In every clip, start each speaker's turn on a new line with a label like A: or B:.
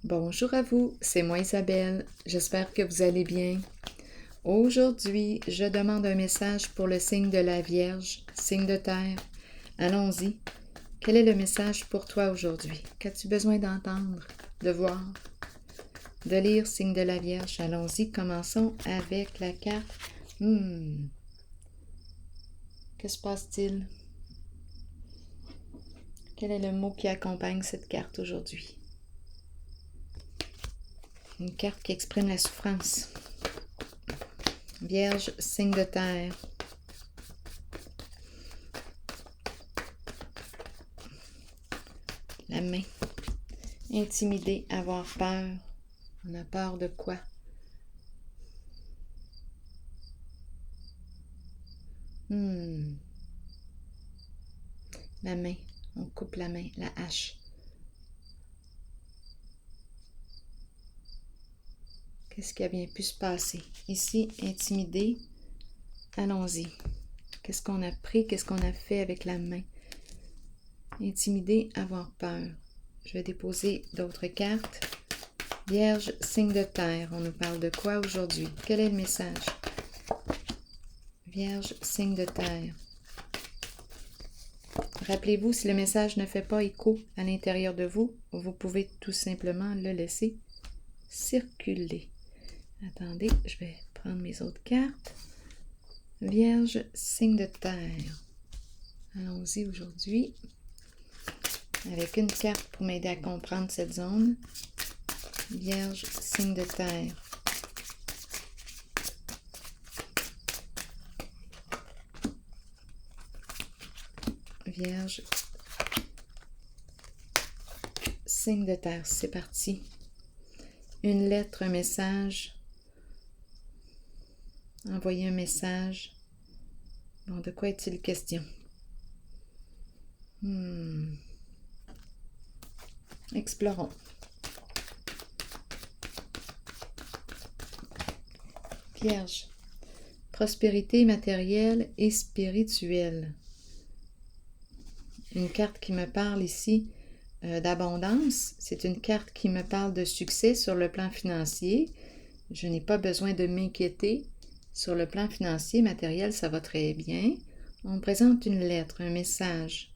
A: Bonjour à vous, c'est moi Isabelle, j'espère que vous allez bien. Aujourd'hui, je demande un message pour le signe de la Vierge, signe de terre. Allons-y. Quel est le message pour toi aujourd'hui? Qu'as-tu besoin d'entendre, de voir, de lire, signe de la Vierge? Allons-y, commençons avec la carte. Que se passe-t-il? Quel est le mot qui accompagne cette carte aujourd'hui? Une carte qui exprime la souffrance. Vierge, signe de terre. La main. Intimider, avoir peur. On a peur de quoi? La main. On coupe la main, la hache. Qu'est-ce qui a bien pu se passer? Ici, intimider. Allons-y. Qu'est-ce qu'on a pris? Qu'est-ce qu'on a fait avec la main? Intimider, avoir peur. Je vais déposer d'autres cartes. Vierge, signe de terre. On nous parle de quoi aujourd'hui? Quel est le message? Vierge, signe de terre. Rappelez-vous, si le message ne fait pas écho à l'intérieur de vous, vous pouvez tout simplement le laisser circuler. Attendez, je vais prendre mes autres cartes. Vierge, signe de terre. Allons-y aujourd'hui avec une carte pour m'aider à comprendre cette zone. Vierge, signe de terre. Vierge, signe de terre, c'est parti. Une lettre, un message. Envoyer un message. Bon, de quoi est-il question? Explorons. Vierge, prospérité matérielle et spirituelle. Une carte qui me parle ici d'abondance. C'est une carte qui me parle de succès sur le plan financier. Je n'ai pas besoin de m'inquiéter. Sur le plan financier, matériel, ça va très bien. On présente une lettre, un message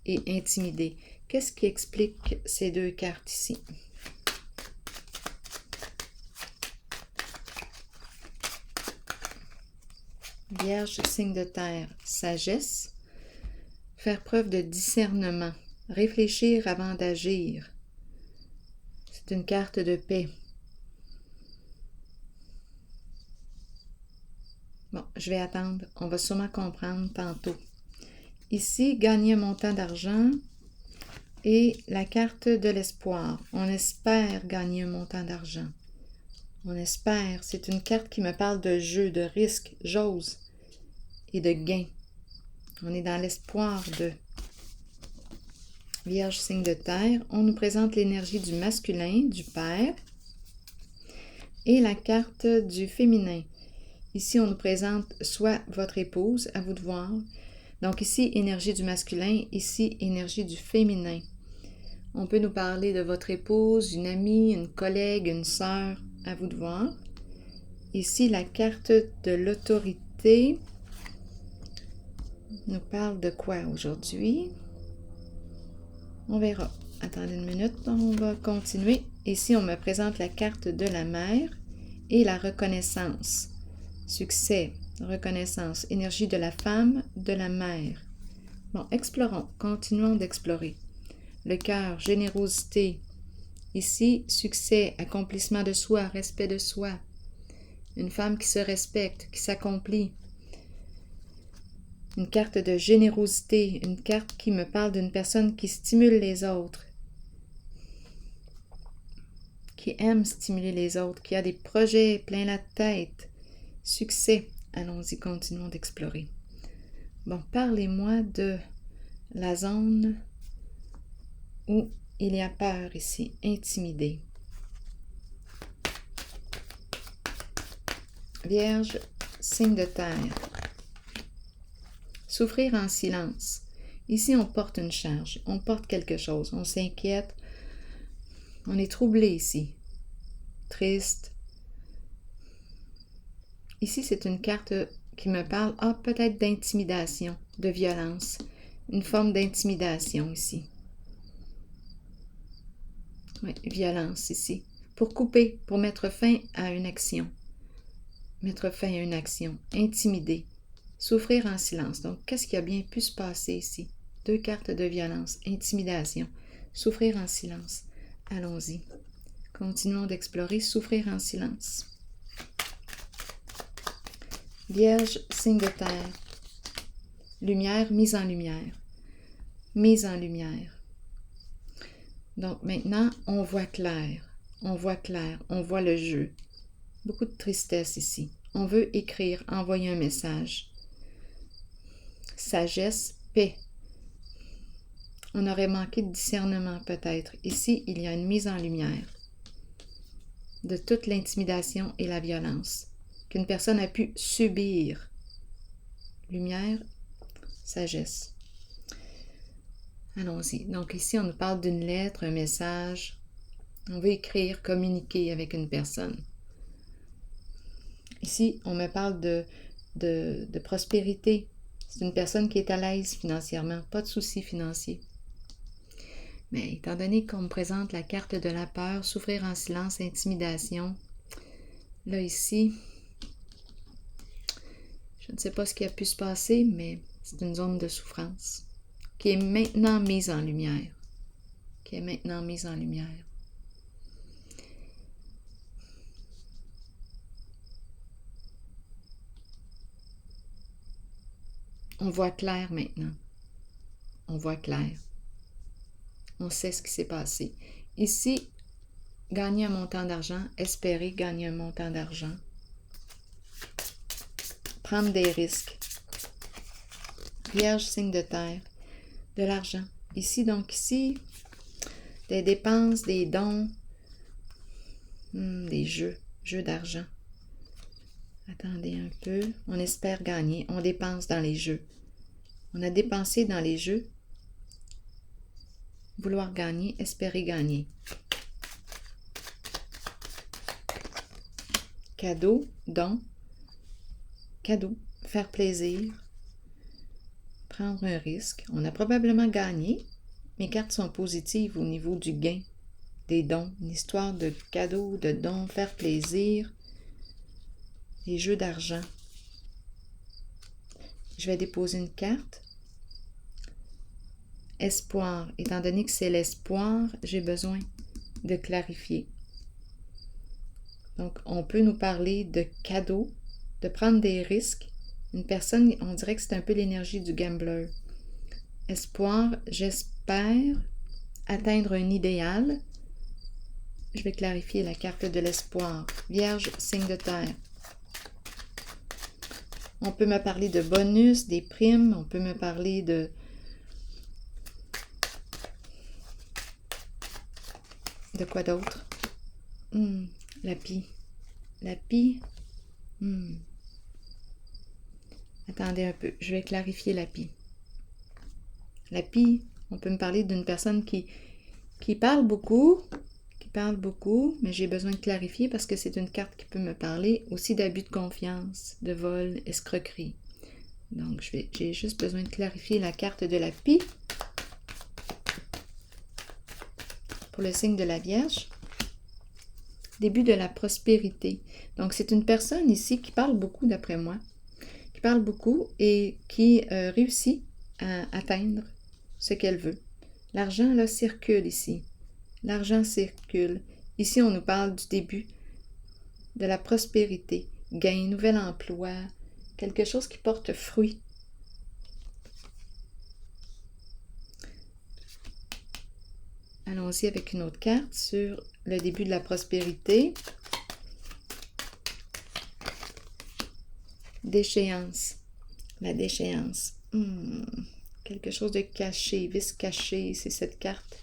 A: et intimider. Qu'est-ce qui explique ces deux cartes ici? Vierge, signe de terre, sagesse. Faire preuve de discernement. Réfléchir avant d'agir. C'est une carte de paix. Bon, je vais attendre. On va sûrement comprendre tantôt. Ici, gagner un montant d'argent et la carte de l'espoir. On espère gagner un montant d'argent. On espère. C'est une carte qui me parle de jeu, de risque, j'ose et de gain. On est dans l'espoir de. Vierge, signe de terre. On nous présente l'énergie du masculin, du père et la carte du féminin. Ici, on nous présente soit votre épouse, à vous de voir. Donc ici, énergie du masculin, ici, énergie du féminin. On peut nous parler de votre épouse, une amie, une collègue, une sœur, à vous de voir. Ici, la carte de l'autorité nous parle de quoi aujourd'hui? On verra. Attendez une minute, on va continuer. Ici, on me présente la carte de la mère et la reconnaissance. Succès, reconnaissance, énergie de la femme, de la mère. Bon, explorons, continuons d'explorer. Le cœur, générosité. Ici, succès, accomplissement de soi, respect de soi. Une femme qui se respecte, qui s'accomplit. Une carte de générosité, une carte qui me parle d'une personne qui stimule les autres, qui aime stimuler les autres, qui a des projets plein la tête. Succès. Allons-y, continuons d'explorer. Bon, parlez-moi de la zone où il y a peur ici, intimidé. Vierge, signe de terre. Souffrir en silence. Ici, on porte une charge, on porte quelque chose, on s'inquiète. On est troublé ici. Triste. Ici, c'est une carte qui me parle, peut-être d'intimidation, de violence. Une forme d'intimidation ici. Oui, violence ici. Pour couper, pour mettre fin à une action. Mettre fin à une action. Intimider. Souffrir en silence. Donc, qu'est-ce qui a bien pu se passer ici? 2 cartes de violence. Intimidation. Souffrir en silence. Allons-y. Continuons d'explorer. Souffrir en silence. Vierge, signe de terre. Lumière, mise en lumière. Mise en lumière. Donc maintenant, on voit clair. On voit clair. On voit le jeu. Beaucoup de tristesse ici. On veut écrire, envoyer un message. Sagesse, paix. On aurait manqué de discernement peut-être. Ici, il y a une mise en lumière de toute l'intimidation et la violence qu'une personne a pu subir. Lumière, sagesse. Allons-y. Donc ici, on nous parle d'une lettre, un message. On veut écrire, communiquer avec une personne. Ici, on me parle de prospérité. C'est une personne qui est à l'aise financièrement, pas de soucis financiers. Mais étant donné qu'on me présente la carte de la peur, souffrir en silence, intimidation, là ici, je ne sais pas ce qui a pu se passer, mais c'est une zone de souffrance qui est maintenant mise en lumière. Qui est maintenant mise en lumière. On voit clair maintenant. On voit clair. On sait ce qui s'est passé. Ici, gagner un montant d'argent, espérer gagner un montant d'argent. Prendre des risques. Vierge, signe de terre. De l'argent. Ici, donc ici, des dépenses, des dons, des jeux d'argent. Attendez un peu. On espère gagner. On dépense dans les jeux. On a dépensé dans les jeux. Vouloir gagner, espérer gagner. Cadeau, don. Cadeau, faire plaisir. Prendre un risque. On a probablement gagné. Mes cartes sont positives au niveau du gain. Des dons. Une histoire de cadeau, de don, faire plaisir. Les jeux d'argent. Je vais déposer une carte. Espoir. Étant donné que c'est l'espoir, j'ai besoin de clarifier. Donc, on peut nous parler de cadeaux, de prendre des risques. Une personne, on dirait que c'est un peu l'énergie du gambler. Espoir, j'espère atteindre un idéal. Je vais clarifier la carte de l'espoir. Vierge, signe de terre. On peut me parler de bonus, des primes. On peut me parler de quoi d'autre? La pie. La pie. Attendez un peu. Je vais clarifier la pie. La pie, on peut me parler d'une personne qui parle beaucoup. Mais j'ai besoin de clarifier parce que c'est une carte qui peut me parler aussi d'abus de confiance, de vol, escroquerie. Donc, j'ai juste besoin de clarifier la carte de la pie pour le signe de la Vierge. Début de la prospérité. Donc, c'est une personne ici qui parle beaucoup, d'après moi, qui parle beaucoup et qui réussit à atteindre ce qu'elle veut. L'argent, là, circule ici. L'argent circule. Ici, on nous parle du début de la prospérité, gain, nouvel emploi, quelque chose qui porte fruit. Allons-y avec une autre carte sur le début de la prospérité. Déchéance. La déchéance. Quelque chose de caché, vice caché, c'est cette carte.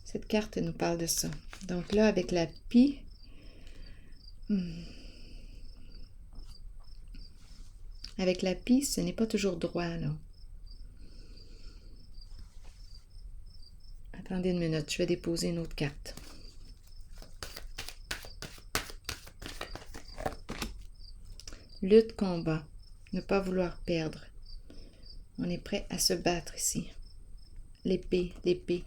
A: Cette carte nous parle de ça. Donc là, avec la pie, avec la pie, ce n'est pas toujours droit, là. Attendez une minute, je vais déposer une autre carte. Lutte, combat. Ne pas vouloir perdre. On est prêt à se battre ici. L'épée, l'épée.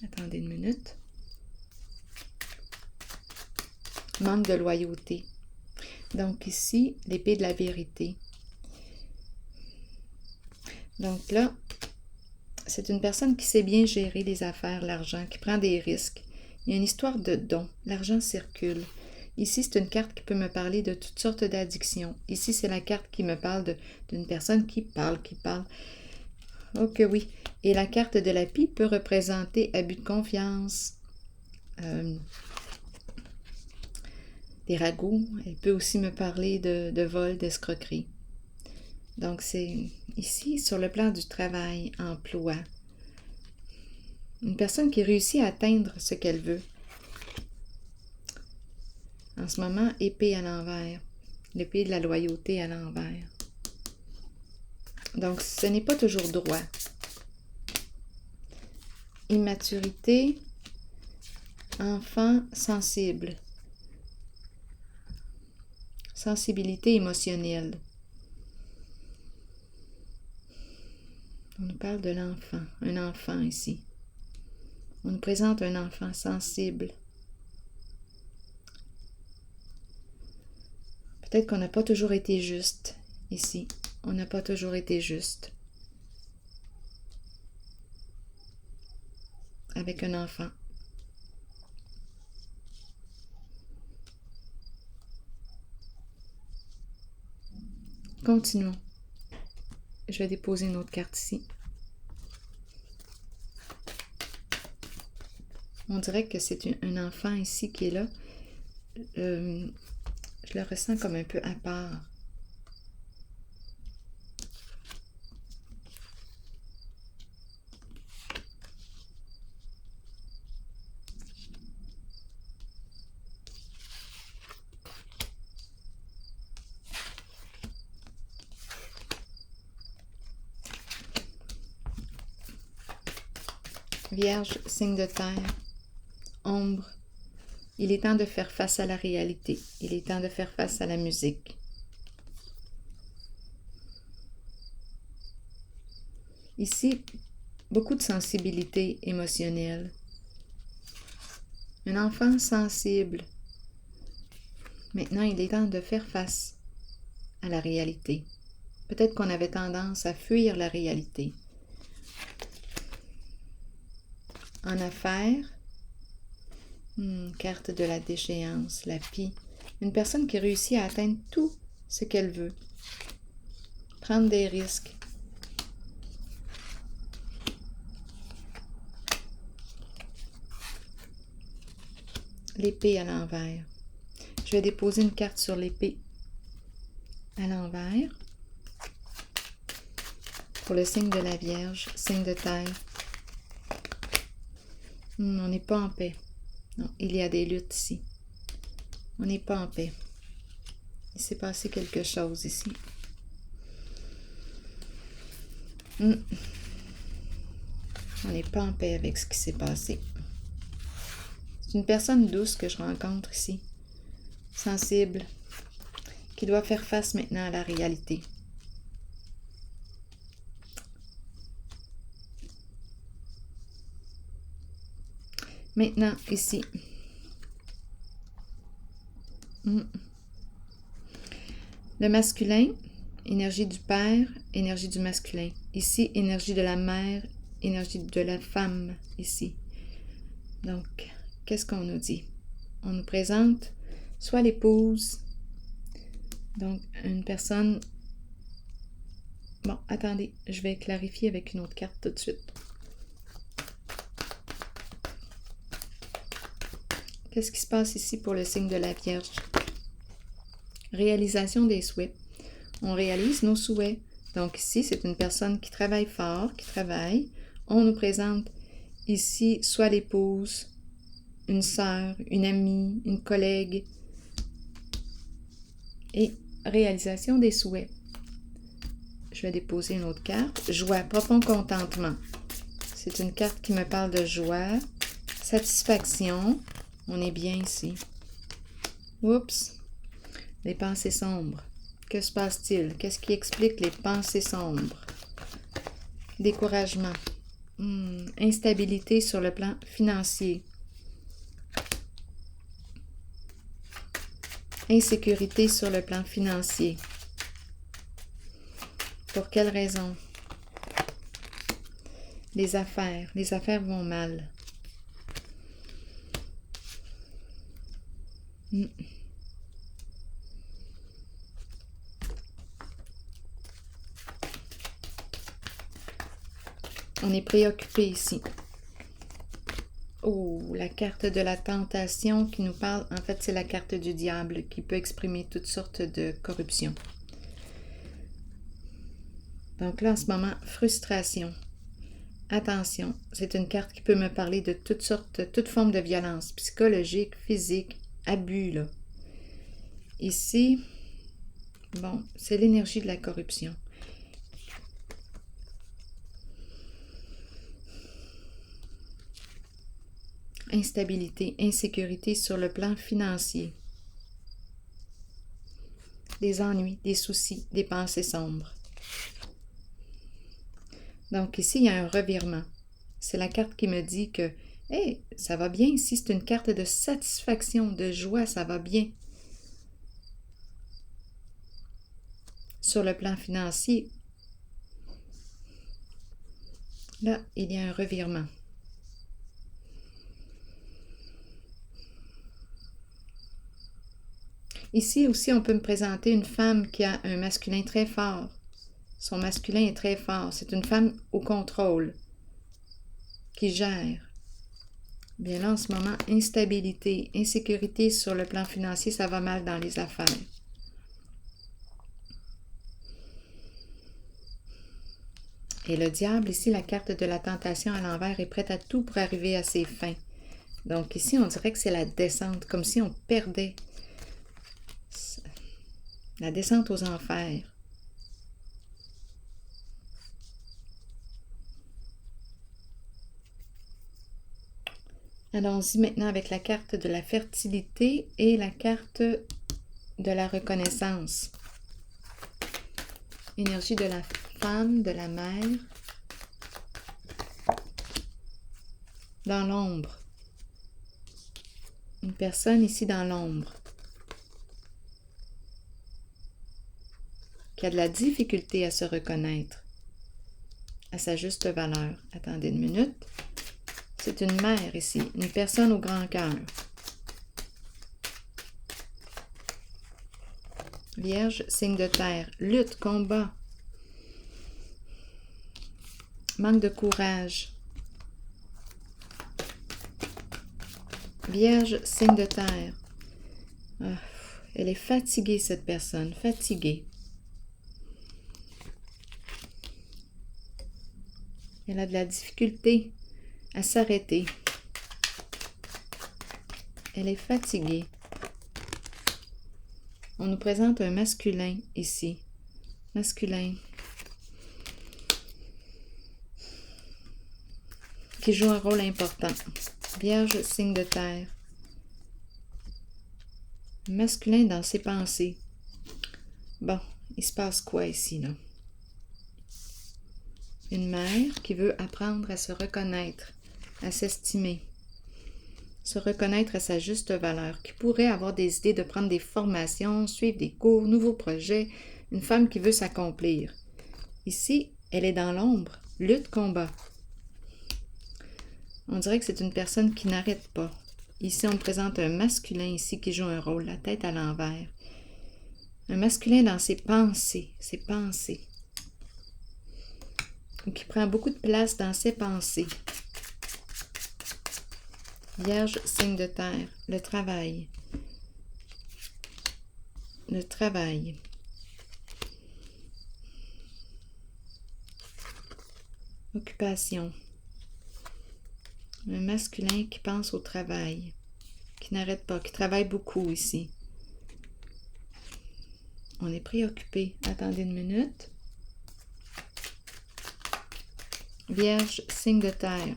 A: Attendez une minute. Manque de loyauté. Donc ici, l'épée de la vérité. Donc là, c'est une personne qui sait bien gérer les affaires, l'argent, qui prend des risques. Il y a une histoire de don. L'argent circule. Ici, c'est une carte qui peut me parler de toutes sortes d'addictions. Ici, c'est la carte qui me parle d'une personne qui parle. Ok, oui. Et la carte de la pie peut représenter abus de confiance, des ragots. Elle peut aussi me parler de vol, d'escroquerie. Donc, c'est ici, sur le plan du travail, emploi. Une personne qui réussit à atteindre ce qu'elle veut. En ce moment, épée à l'envers. L'épée de la loyauté à l'envers. Donc, ce n'est pas toujours droit. Immaturité, enfant sensible. Sensibilité émotionnelle. On nous parle de l'enfant, un enfant ici. On nous présente un enfant sensible. Peut-être qu'on n'a pas toujours été juste ici. On n'a pas toujours été juste avec un enfant. Continuons. Je vais déposer une autre carte ici. On dirait que c'est un enfant ici qui est là. Je le ressens comme un peu à part. Vierge, signe de terre, ombre. Il est temps de faire face à la réalité. Il est temps de faire face à la musique. Ici, beaucoup de sensibilité émotionnelle. Un enfant sensible. Maintenant, il est temps de faire face à la réalité. Peut-être qu'on avait tendance à fuir la réalité. En affaires, carte de la déchéance, la pie. Une personne qui réussit à atteindre tout ce qu'elle veut. Prendre des risques. L'épée à l'envers. Je vais déposer une carte sur l'épée à l'envers. Pour le signe de la Vierge, signe de terre. On n'est pas en paix. Non, il y a des luttes ici. On n'est pas en paix. Il s'est passé quelque chose ici. On n'est pas en paix avec ce qui s'est passé. C'est une personne douce que je rencontre ici. Sensible. Qui doit faire face maintenant à la réalité. Maintenant, ici. Le masculin, énergie du père, énergie du masculin. Ici, énergie de la mère, énergie de la femme, ici. Donc, qu'est-ce qu'on nous dit? On nous présente soit l'épouse, donc une personne... Bon, attendez, je vais clarifier avec une autre carte tout de suite. Qu'est-ce qui se passe ici pour le signe de la Vierge? Réalisation des souhaits. On réalise nos souhaits. Donc ici, c'est une personne qui travaille fort, qui travaille. On nous présente ici soit l'épouse, une sœur, une amie, une collègue. Et réalisation des souhaits. Je vais déposer une autre carte. Joie, profond contentement. C'est une carte qui me parle de joie, satisfaction. On est bien ici. Oups. Les pensées sombres. Que se passe-t-il? Qu'est-ce qui explique les pensées sombres? Découragement. Instabilité sur le plan financier. Insécurité sur le plan financier. Pour quelle raison? Les affaires. Les affaires vont mal. On est préoccupé ici. Oh, la carte de la tentation qui nous parle, en fait, c'est la carte du diable qui peut exprimer toutes sortes de corruption. Donc là, en ce moment, frustration. Attention, c'est une carte qui peut me parler de toutes sortes, toute forme de violence, psychologique, physique, abus, là. Ici, bon, c'est l'énergie de la corruption. Instabilité, insécurité sur le plan financier. Des ennuis, des soucis, des pensées sombres. Donc ici, il y a un revirement. C'est la carte qui me dit que, hey, ça va bien ici, c'est une carte de satisfaction, de joie, ça va bien. Sur le plan financier, là, il y a un revirement. Ici aussi, on peut me présenter une femme qui a un masculin très fort. Son masculin est très fort. C'est une femme au contrôle, qui gère. Bien là, en ce moment, instabilité, insécurité sur le plan financier, ça va mal dans les affaires. Et le diable, ici, la carte de la tentation à l'envers, est prête à tout pour arriver à ses fins. Donc ici, on dirait que c'est la descente, comme si on perdait la descente aux enfers. Allons-y maintenant avec la carte de la fertilité et la carte de la reconnaissance. Énergie de la femme, de la mère. Dans l'ombre. Une personne ici dans l'ombre. Qui a de la difficulté à se reconnaître. À sa juste valeur. Attendez une minute. C'est une mère ici. Une personne au grand cœur. Vierge, signe de terre. Lutte, combat. Manque de courage. Vierge, signe de terre. Elle est fatiguée, cette personne. Fatiguée. Elle a de la difficulté à s'arrêter. Elle est fatiguée. On nous présente un masculin ici. Masculin. Qui joue un rôle important. Vierge, signe de terre. Masculin dans ses pensées. Bon, il se passe quoi ici, là? Une mère qui veut apprendre à se reconnaître, à s'estimer, se reconnaître à sa juste valeur, qui pourrait avoir des idées de prendre des formations, suivre des cours, nouveaux projets, une femme qui veut s'accomplir. Ici, elle est dans l'ombre, lutte, combat. On dirait que c'est une personne qui n'arrête pas. Ici, on présente un masculin ici qui joue un rôle, la tête à l'envers. Un masculin dans ses pensées, qui prend beaucoup de place dans ses pensées. Vierge, signe de terre, le travail. Le travail. Occupation. Un masculin qui pense au travail, qui n'arrête pas, qui travaille beaucoup ici. On est préoccupé. Attendez une minute. Vierge, signe de terre.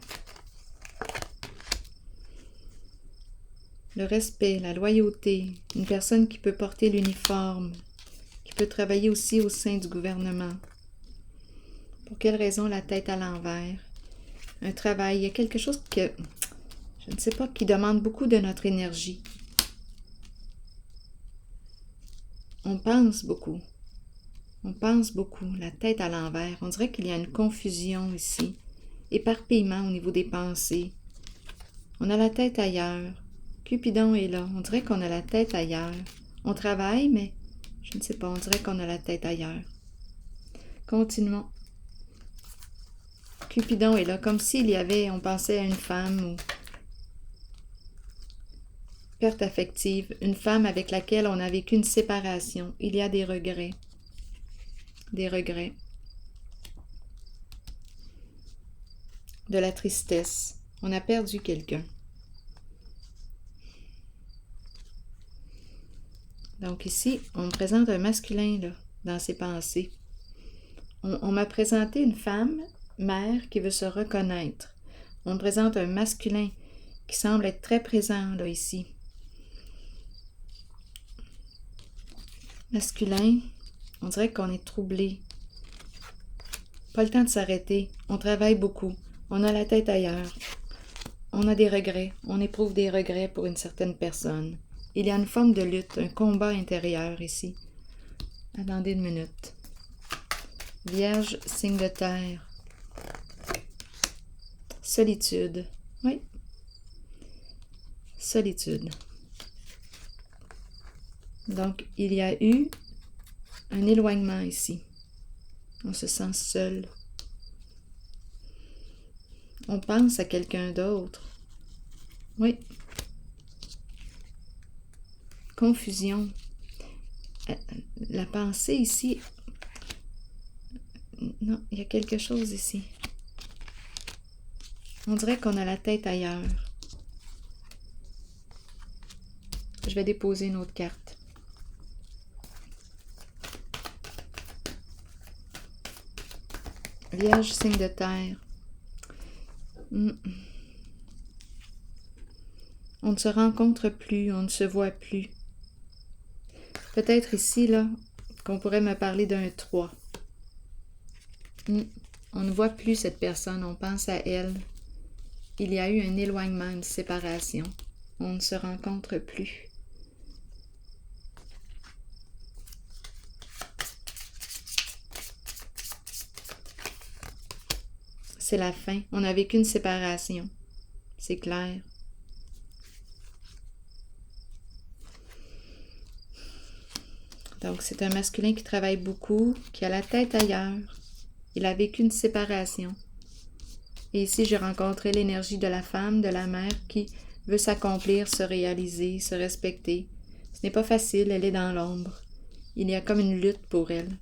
A: le respect, la loyauté, une personne qui peut porter l'uniforme, qui peut travailler aussi au sein du gouvernement. Pour quelle raison la tête à l'envers? Un travail, il y a quelque chose que, je ne sais pas, qui demande beaucoup de notre énergie. On pense beaucoup. On pense beaucoup, la tête à l'envers. On dirait qu'il y a une confusion ici, éparpillement au niveau des pensées. On a la tête ailleurs. Cupidon est là. On dirait qu'on a la tête ailleurs. On travaille, mais je ne sais pas, on dirait qu'on a la tête ailleurs. Continuons. Cupidon est là, comme s'il y avait, on pensait à une femme ou perte affective, une femme avec laquelle on a vécu une séparation. Il y a des regrets. Des regrets. De la tristesse. On a perdu quelqu'un. Donc ici, on me présente un masculin là, dans ses pensées. On m'a présenté une femme, mère, qui veut se reconnaître. On me présente un masculin qui semble être très présent là ici. Masculin, on dirait qu'on est troublé. Pas le temps de s'arrêter. On travaille beaucoup. On a la tête ailleurs. On a des regrets. On éprouve des regrets pour une certaine personne. Il y a une forme de lutte, un combat intérieur ici. Attendez une minute. Vierge, signe de terre. Solitude. Oui. Solitude. Donc, il y a eu un éloignement ici. On se sent seul. On pense à quelqu'un d'autre. Oui. Confusion. La pensée ici... Non, il y a quelque chose ici. On dirait qu'on a la tête ailleurs. Je vais déposer une autre carte. Vierge, signe de terre. On ne se rencontre plus, on ne se voit plus. Peut-être ici, là, qu'on pourrait me parler d'un 3. On ne voit plus cette personne, on pense à elle. Il y a eu un éloignement, une séparation. On ne se rencontre plus. C'est la fin. On a vécu une séparation. C'est clair. Donc, c'est un masculin qui travaille beaucoup, qui a la tête ailleurs. Il a vécu une séparation. Et ici, j'ai rencontré l'énergie de la femme, de la mère qui veut s'accomplir, se réaliser, se respecter. Ce n'est pas facile, elle est dans l'ombre. Il y a comme une lutte pour elle.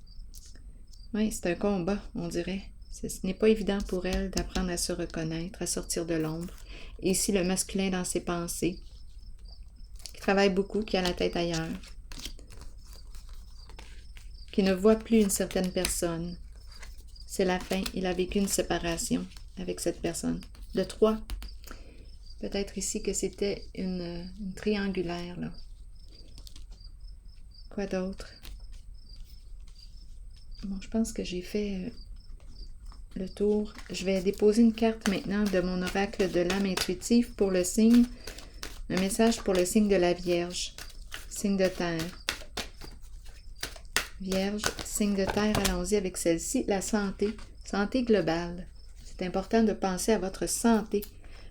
A: Oui, c'est un combat, on dirait. Ce n'est pas évident pour elle d'apprendre à se reconnaître, à sortir de l'ombre. Et ici, le masculin dans ses pensées, qui travaille beaucoup, qui a la tête ailleurs, qui ne voit plus une certaine personne. C'est la fin, il a vécu une séparation avec cette personne. De 3. Peut-être ici que c'était une triangulaire, là. Quoi d'autre? Bon, je pense que j'ai fait le tour. Je vais déposer une carte maintenant de mon oracle de l'âme intuitive pour le signe, un message pour le signe de la Vierge, signe de terre. Vierge, signe de terre, allons-y avec celle-ci, la santé, santé globale. C'est important de penser à votre santé,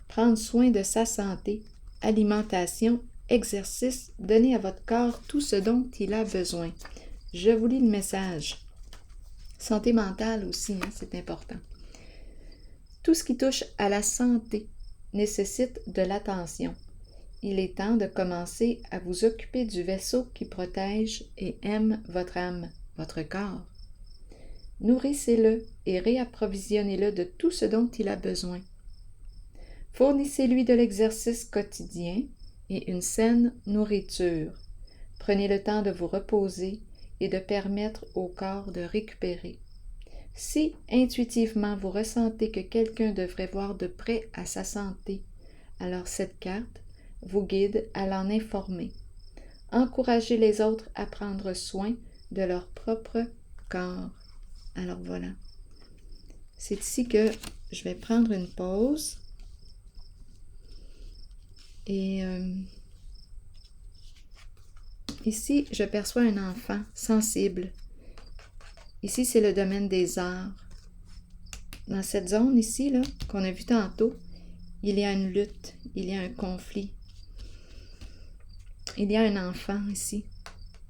A: prendre soin de sa santé, alimentation, exercice, donner à votre corps tout ce dont il a besoin. Je vous lis le message. Santé mentale aussi, hein, c'est important. Tout ce qui touche à la santé nécessite de l'attention. Il est temps de commencer à vous occuper du vaisseau qui protège et aime votre âme, votre corps. Nourrissez-le et réapprovisionnez-le de tout ce dont il a besoin. Fournissez-lui de l'exercice quotidien et une saine nourriture. Prenez le temps de vous reposer et de permettre au corps de récupérer. Si intuitivement vous ressentez que quelqu'un devrait voir de près à sa santé, alors cette carte vous guide à l'en informer. Encouragez les autres à prendre soin de leur propre corps. Alors voilà. C'est ici que je vais prendre une pause. Et ici, je perçois un enfant sensible. Ici, c'est le domaine des arts. Dans cette zone ici, là, qu'on a vu tantôt, il y a une lutte, il y a un conflit. Il y a un enfant ici,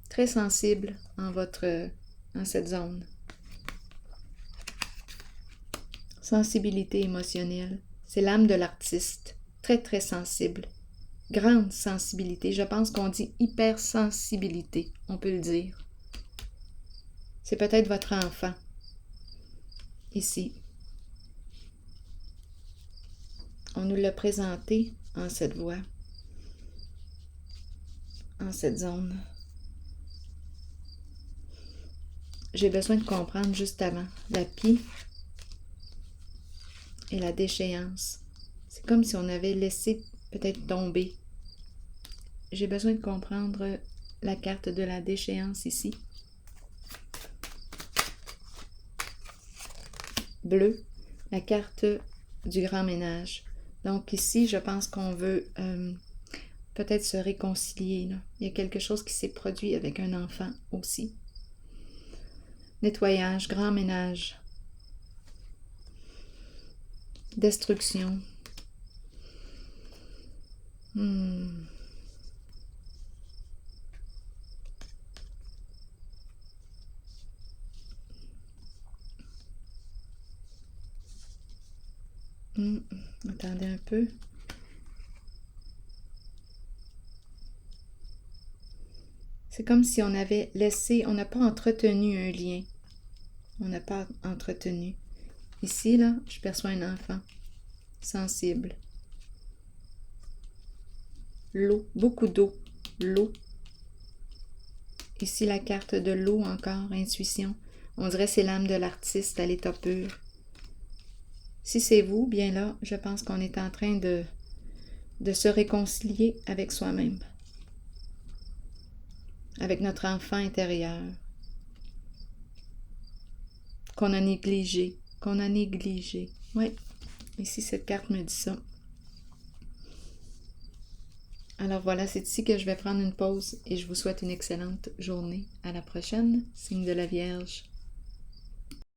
A: très sensible en cette zone. Sensibilité émotionnelle, c'est l'âme de l'artiste, très très sensible. Grande sensibilité, je pense qu'on dit hypersensibilité, on peut le dire. C'est peut-être votre enfant, ici. On nous l'a présenté en cette voie, en cette zone. J'ai besoin de comprendre juste avant la pie et la déchéance. C'est comme si on avait laissé peut-être tomber. J'ai besoin de comprendre la carte de la déchéance ici. Bleu, la carte du grand ménage. Donc ici, je pense qu'on veut peut-être se réconcilier, là. Il y a quelque chose qui s'est produit avec un enfant aussi. Nettoyage, grand ménage. Destruction. Attendez un peu. C'est comme si on avait laissé, on n'a pas entretenu un lien. On n'a pas entretenu. Ici, là, je perçois un enfant sensible. L'eau, beaucoup d'eau. L'eau. Ici, la carte de l'eau encore, intuition. On dirait que c'est l'âme de l'artiste à l'état pur. Si c'est vous, bien là, je pense qu'on est en train de se réconcilier avec soi-même. Avec notre enfant intérieur. Qu'on a négligé. Oui, ici, cette carte me dit ça. Alors voilà, c'est ici que je vais prendre une pause et je vous souhaite une excellente journée. À la prochaine, signe de la Vierge.